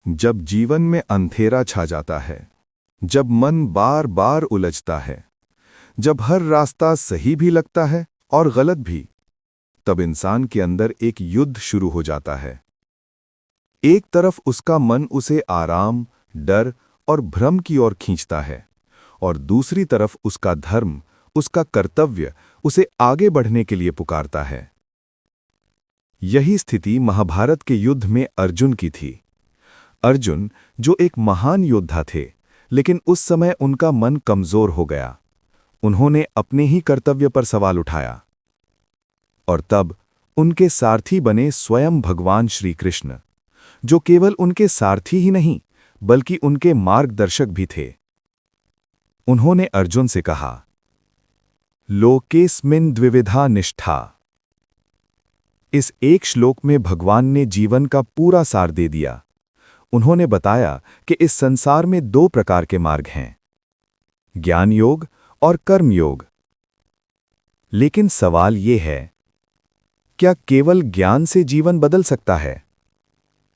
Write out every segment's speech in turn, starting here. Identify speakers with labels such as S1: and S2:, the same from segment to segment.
S1: जब जीवन में अंधेरा छा जाता है, जब मन बार बार उलझता है, जब हर रास्ता सही भी लगता है और गलत भी, तब इंसान के अंदर एक युद्ध शुरू हो जाता है। एक तरफ उसका मन उसे आराम, डर और भ्रम की ओर खींचता है, और दूसरी तरफ उसका धर्म, उसका कर्तव्य उसे आगे बढ़ने के लिए पुकारता है। यही स्थिति महाभारत के युद्ध में अर्जुन की थी। अर्जुन, जो एक महान योद्धा थे, लेकिन उस समय उनका मन कमजोर हो गया। उन्होंने अपने ही कर्तव्य पर सवाल उठाया। और तब उनके सारथी बने स्वयं भगवान श्री कृष्ण, जो केवल उनके सारथी ही नहीं, बल्कि उनके मार्गदर्शक भी थे। उन्होंने अर्जुन से कहा, लोकेस्मिन् द्विविधा निष्ठा। इस एक श्लोक में भगवान ने जीवन का पूरा सार दे दिया। उन्होंने बताया कि इस संसार में दो प्रकार के मार्ग हैं, ज्ञान योग और कर्म योग। लेकिन सवाल यह है, क्या केवल ज्ञान से जीवन बदल सकता है,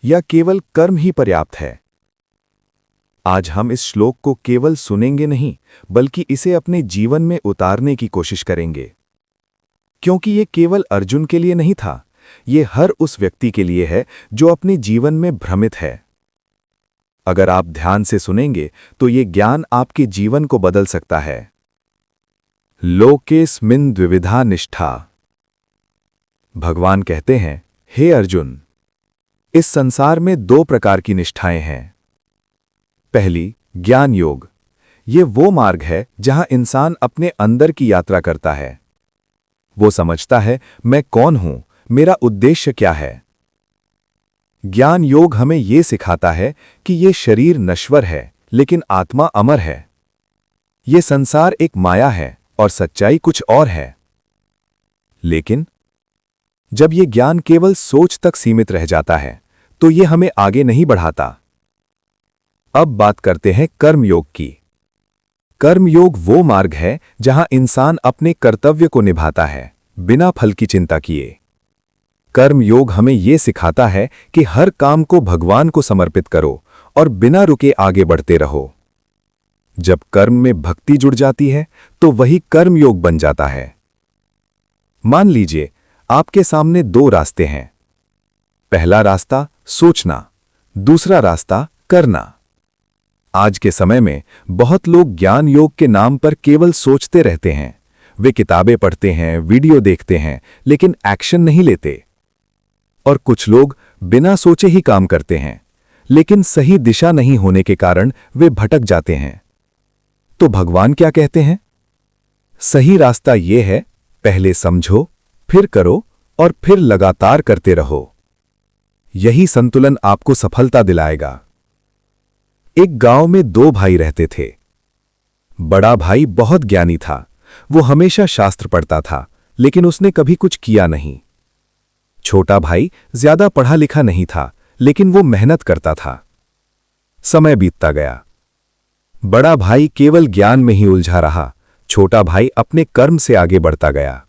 S1: या केवल कर्म ही पर्याप्त है? आज हम इस श्लोक को केवल सुनेंगे नहीं, बल्कि इसे अपने जीवन में उतारने की कोशिश करेंगे। क्योंकि ये केवल अर्जुन के लिए नहीं था, ये हर उस व्यक्ति के लिए है जो अपने जीवन में भ्रमित है। अगर आप ध्यान से सुनेंगे तो ये ज्ञान आपके जीवन को बदल सकता है। लोकेस्मिन् द्विविधा निष्ठा। भगवान कहते हैं, हे अर्जुन, इस संसार में दो प्रकार की निष्ठाएं हैं। पहली, ज्ञान योग। ये वो मार्ग है जहां इंसान अपने अंदर की यात्रा करता है। वो समझता है, मैं कौन हूं, मेरा उद्देश्य क्या है। ज्ञान योग हमें यह सिखाता है कि ये शरीर नश्वर है, लेकिन आत्मा अमर है। ये संसार एक माया है और सच्चाई कुछ और है। लेकिन जब ये ज्ञान केवल सोच तक सीमित रह जाता है, तो ये हमें आगे नहीं बढ़ाता। अब बात करते हैं कर्म योग की। कर्म योग वो मार्ग है जहां इंसान अपने कर्तव्य को निभाता है, बिना फल की चिंता किए। कर्म योग हमें यह सिखाता है कि हर काम को भगवान को समर्पित करो और बिना रुके आगे बढ़ते रहो। जब कर्म में भक्ति जुड़ जाती है, तो वही कर्म योग बन जाता है। मान लीजिए, आपके सामने दो रास्ते हैं। पहला रास्ता सोचना, दूसरा रास्ता करना। आज के समय में बहुत लोग ज्ञान योग के नाम पर केवल सोचते रहते हैं। वे किताबें पढ़ते हैं, वीडियो देखते हैं, लेकिन एक्शन नहीं लेते। और कुछ लोग बिना सोचे ही काम करते हैं, लेकिन सही दिशा नहीं होने के कारण वे भटक जाते हैं। तो भगवान क्या कहते हैं? सही रास्ता यह है, पहले समझो, फिर करो और फिर लगातार करते रहो। यही संतुलन आपको सफलता दिलाएगा। एक गांव में दो भाई रहते थे। बड़ा भाई बहुत ज्ञानी था। वो हमेशा शास्त्र पढ़ता था, लेकिन उसने कभी कुछ किया नहीं। छोटा भाई ज्यादा पढ़ा लिखा नहीं था, लेकिन वो मेहनत करता था। समय बीतता गया। बड़ा भाई केवल ज्ञान में ही उलझा रहा, छोटा भाई अपने कर्म से आगे बढ़ता गया।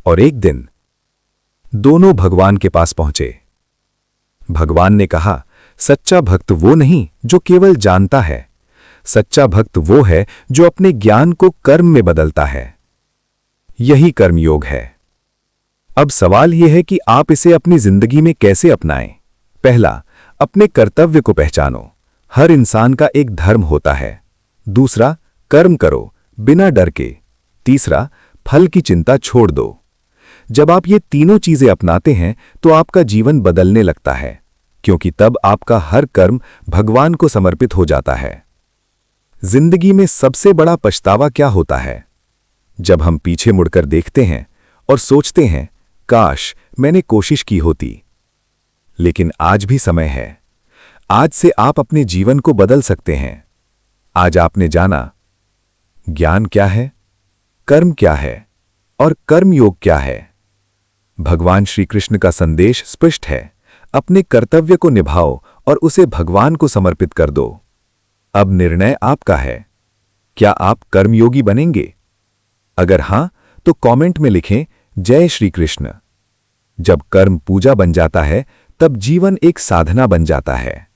S1: और एक दिन दोनों भगवान के पास पहुंचे। भगवान ने कहा, सच्चा भक्त वो नहीं जो केवल जानता है, सच्चा भक्त वो है जो अपने ज्ञान को कर्म में बदलता है। यही कर्म योग है। अब सवाल यह है कि आप इसे अपनी जिंदगी में कैसे अपनाएं। पहला, अपने कर्तव्य को पहचानो। हर इंसान का एक धर्म होता है। दूसरा, कर्म करो बिना डर के। तीसरा, फल की चिंता छोड़ दो। जब आप ये तीनों चीजें अपनाते हैं, तो आपका जीवन बदलने लगता है, क्योंकि तब आपका हर कर्म भगवान को समर्पित हो जाता है। जिंदगी में सबसे बड़ा पछतावा क्या होता है? जब हम पीछे मुड़कर देखते हैं और सोचते हैं, काश मैंने कोशिश की होती। लेकिन आज भी समय है। आज से आप अपने जीवन को बदल सकते हैं। आज आपने जाना, ज्ञान क्या है, कर्म क्या है और कर्म योग क्या है। भगवान श्री कृष्ण का संदेश स्पष्ट है, अपने कर्तव्य को निभाओ और उसे भगवान को समर्पित कर दो। अब निर्णय आपका है। क्या आप कर्मयोगी बनेंगे? अगर हां, तो कमेंट में लिखें, जय श्री कृष्ण। जब कर्म पूजा बन जाता है, तब जीवन एक साधना बन जाता है।